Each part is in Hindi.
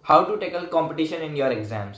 How to tackle competition in your exams.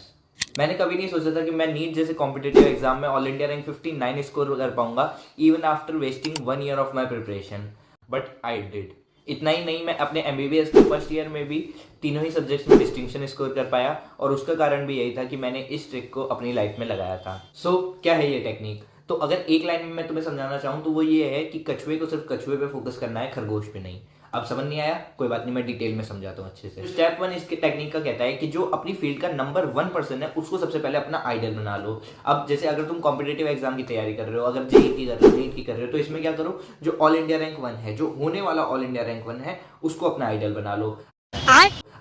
मैंने कभी नहीं सोचा था कि मैं नीट जैसे कॉम्पिटेटिव एग्जाम में ऑल इंडिया रैंक 59 स्कोर कर पाऊंगा even after wasting 1 year of my preparation, but I did. इतना ही नहीं, मैं अपने एमबीबीएस के फर्स्ट ईयर में भी तीनों ही सब्जेक्ट्स में डिस्टिंक्शन स्कोर कर पाया, और उसका कारण भी यही था कि मैंने इस ट्रिक को अपनी लाइफ में लगाया था। सो क्या है ये टेक्निक? तो अगर एक लाइन में मैं तुम्हें समझाना चाहूँ तो वो ये है कि कछुए को सिर्फ कछुए पे फोकस करना है, खरगोश पे नहीं। अब समझ नहीं आया? कोई बात नहीं, मैं डिटेल में समझाता हूँ अच्छे से। स्टेप 1 इसके टेक्निक का कहता है कि जो अपनी फील्ड का नंबर 1 पर्सन है उसको सबसे पहले अपना आइडल बना लो। अब जैसे अगर तुम कॉम्पिटेटिव एग्जाम की तैयारी कर रहे हो, अगर जेई की कर रहे हो, नीट की कर रहे हो, तो इसमें क्या करो, जो ऑल इंडिया रैंक 1 है, जो होने वाला ऑल इंडिया रैंक 1 है, उसको अपना आइडल बना लो।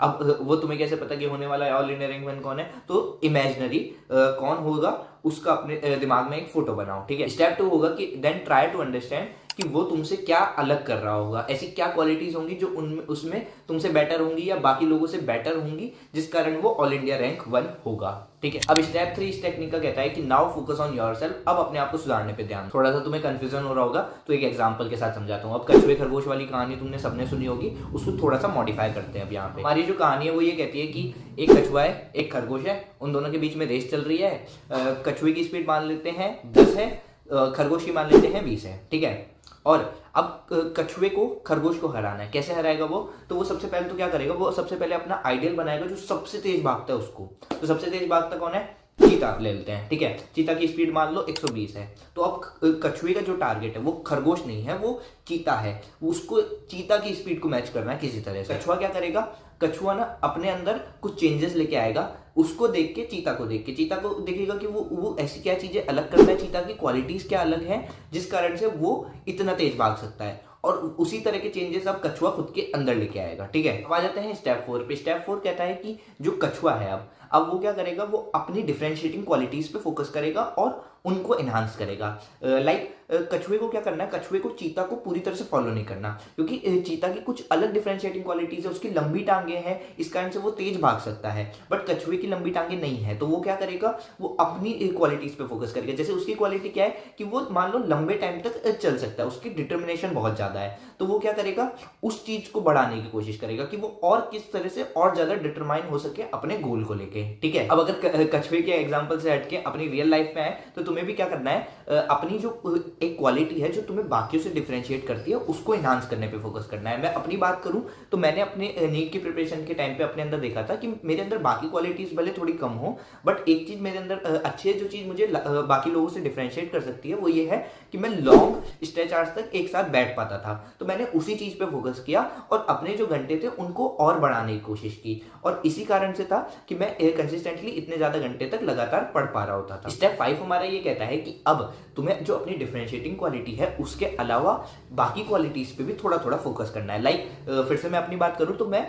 अब वो तुम्हें कैसे पता कि होने वाला ऑल इंडिया रैंक 1 कौन है? तो इमेजिनरी कौन होगा उसका अपने दिमाग में एक फोटो बनाओ, ठीक है। स्टेप 2 होगा कि देन ट्राई टू अंडरस्टैंड कि वो तुमसे क्या अलग कर रहा होगा, ऐसी क्या क्वालिटीज होंगी जो उसमें तुमसे बेटर होंगी या बाकी लोगों से बेटर होंगी, जिस कारण वो ऑल इंडिया रैंक 1 होगा, ठीक है। अब स्टेप 3 इस टेक्निक का कहता है कि नाउ फोकस ऑन योरसेल्फ। अब अपने आप को सुधारने पे ध्यान। थोड़ा सा तुम्हें कंफ्यूजन हो रहा होगा तो एक एग्जांपल के साथ समझाता हूँ। अब कछुए खरगोश वाली कहानी तुमने सबने सुनी होगी, उसको थोड़ा सा मॉडिफाई करते हैं। अब यहाँ पे हमारी जो कहानी है वो ये कहती है कि एक कछुआ है, एक खरगोश है, उन दोनों के बीच में रेस चल रही है। कछुए की स्पीड मान लेते हैं 10 है, खरगोश की मान लेते हैं 20 है, ठीक है। और अब कछुए को खरगोश को हराना है। कैसे हराएगा वो? तो वो सबसे पहले तो क्या करेगा, वो सबसे पहले अपना आइडियल बनाएगा जो सबसे तेज भागता है उसको। तो सबसे तेज भागता कौन है? चीता ले लेते हैं, ठीक है। चीता की स्पीड मान लो 120 है। तो अब कछुए का जो टारगेट है वो खरगोश नहीं है, वो चीता है। उसको चीता की स्पीड को मैच करना है किसी तरह से। कछुआ क्या करेगा? कछुआ ना अपने अंदर कुछ चेंजेस लेके आएगा, उसको देख के चीता को देखेगा कि वो ऐसी क्या चीजें अलग करता है, चीता की क्वालिटीज क्या अलग है जिस कारण से वो इतना तेज भाग सकता है। और उसी तरह के चेंजेस अब कछुआ खुद के अंदर लेके आएगा, ठीक है। अब आ जाते हैं स्टेप 4 पे। स्टेप 4 कहता है कि जो कछुआ है अब वो क्या करेगा, वो अपनी डिफरेंशिएटिंग क्वालिटीज पे फोकस करेगा और उनको एनहांस करेगा। लाइक कछुए को क्या करना है, कछुए को चीता को पूरी तरह से फॉलो नहीं करना, क्योंकि चीता की कुछ अलग डिफरेंशिएटिंग क्वालिटीज है। उसकी लंबी टांगे हैं, इस कारण से वो तेज भाग सकता है, बट कछुए की लंबी टांगे नहीं है। तो वो क्या करेगा, वो अपनी क्वालिटीज पे फोकस करेगा। जैसे उसकी क्वालिटी क्या है कि वो मान लो लंबे टाइम तक चल सकता है, उसकी डिटर्मिनेशन बहुत ज्यादा है। तो वो क्या करेगा, उस चीज को बढ़ाने की कोशिश करेगा कि वो और किस तरह से और ज्यादा डिटरमाइन हो सके अपने गोल को लेके, ठीक है। अब अगर कछुए के एग्जांपल से हटके अपनी रियल लाइफ में आए तो तुम्हें भी क्या करना है, अपनी जो एक क्वालिटी है जो तुम्हें बाकियों से डिफरेंशिएट करती है उसको एनहांस करने पे फोकस करना है। मैं अपनी बात करूं तो मैंने अपने नीट की प्रिपरेशन के टाइम पे अपने अंदर देखा था कि मेरे अंदर बाकी क्वालिटीज भले थोड़ी कम हो, बट एक चीज मेरे अंदर अच्छी है, जो चीज मुझे बाकी लोगों से डिफरेंशिएट कर सकती है, वो ये है कि मैं लॉन्ग स्ट्रेच आवर्स तक एक साथ बैठ पाता था। तो मैंने उसी चीज पे फोकस किया और अपने जो घंटे थे उनको और बढ़ाने की कोशिश की, और इसी कारण से था कि मैं कंसिस्टेंटली इतने ज्यादा घंटे तक लगातार पढ़ पा रहा होता था। स्टेप 5 हमारा ये कहता है कि अब तुम्हें जो अपनी डिफरेंशिएटिंग क्वालिटी है उसके अलावा बाकी क्वालिटीज पे भी थोड़ा थोड़ा फोकस करना है। लाइक फिर से मैं अपनी बात करूं तो मैं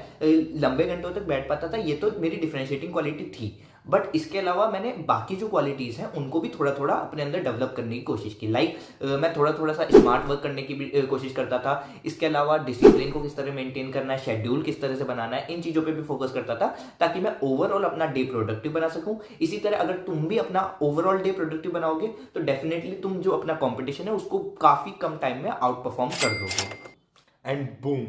लंबे घंटों तक बैठ पाता था, ये तो मेरी डिफरेंशिएटिंग क्वालिटी थी, बट इसके अलावा मैंने बाकी जो क्वालिटीज हैं उनको भी थोड़ा थोड़ा अपने अंदर डेवलप करने की कोशिश की। लाइक मैं थोड़ा थोड़ा सा स्मार्ट वर्क करने की भी कोशिश करता था। इसके अलावा डिसिप्लिन को किस तरह मेंटेन करना है, शेड्यूल किस तरह से बनाना है, इन चीजों पे भी फोकस करता था ताकि मैं ओवरऑल अपना डे प्रोडक्टिव बना सकूं। इसी तरह अगर तुम भी अपना ओवरऑल डे प्रोडक्टिव बनाओगे तो डेफिनेटली तुम जो अपना कॉम्पिटिशन है उसको काफी कम टाइम में आउट परफॉर्म कर दोगे। एंड बूम,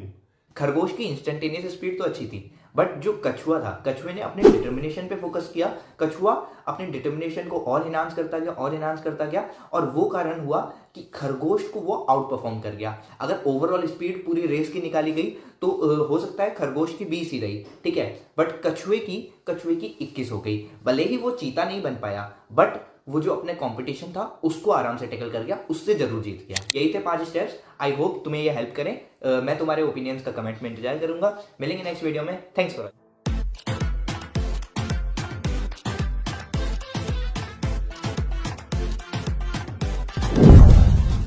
खरगोश की इंस्टेंटेनियस स्पीड तो अच्छी थी, बट जो कछुआ था, कछुए ने अपने डिटर्मिनेशन पे फोकस किया। कछुआ अपने डिटर्मिनेशन को और एनहांस करता गया और वो कारण हुआ कि खरगोश को वो आउट परफॉर्म कर गया। अगर ओवरऑल स्पीड पूरी रेस की निकाली गई तो हो सकता है खरगोश की 20 ही रही, ठीक है, बट कछुए की 21 हो गई। भले ही वो चीता नहीं बन पाया, बट वो जो अपने कंपटीशन था उसको आराम से टैकल कर गया, उससे जरूर जीत गया। यही थे 5 स्टेप्स। आई होप तुम्हें ये हेल्प करें। मैं तुम्हारे ओपिनियंस का कमेंट में इंतजार करूंगा। मिलेंगे नेक्स्ट वीडियो में। Thanks for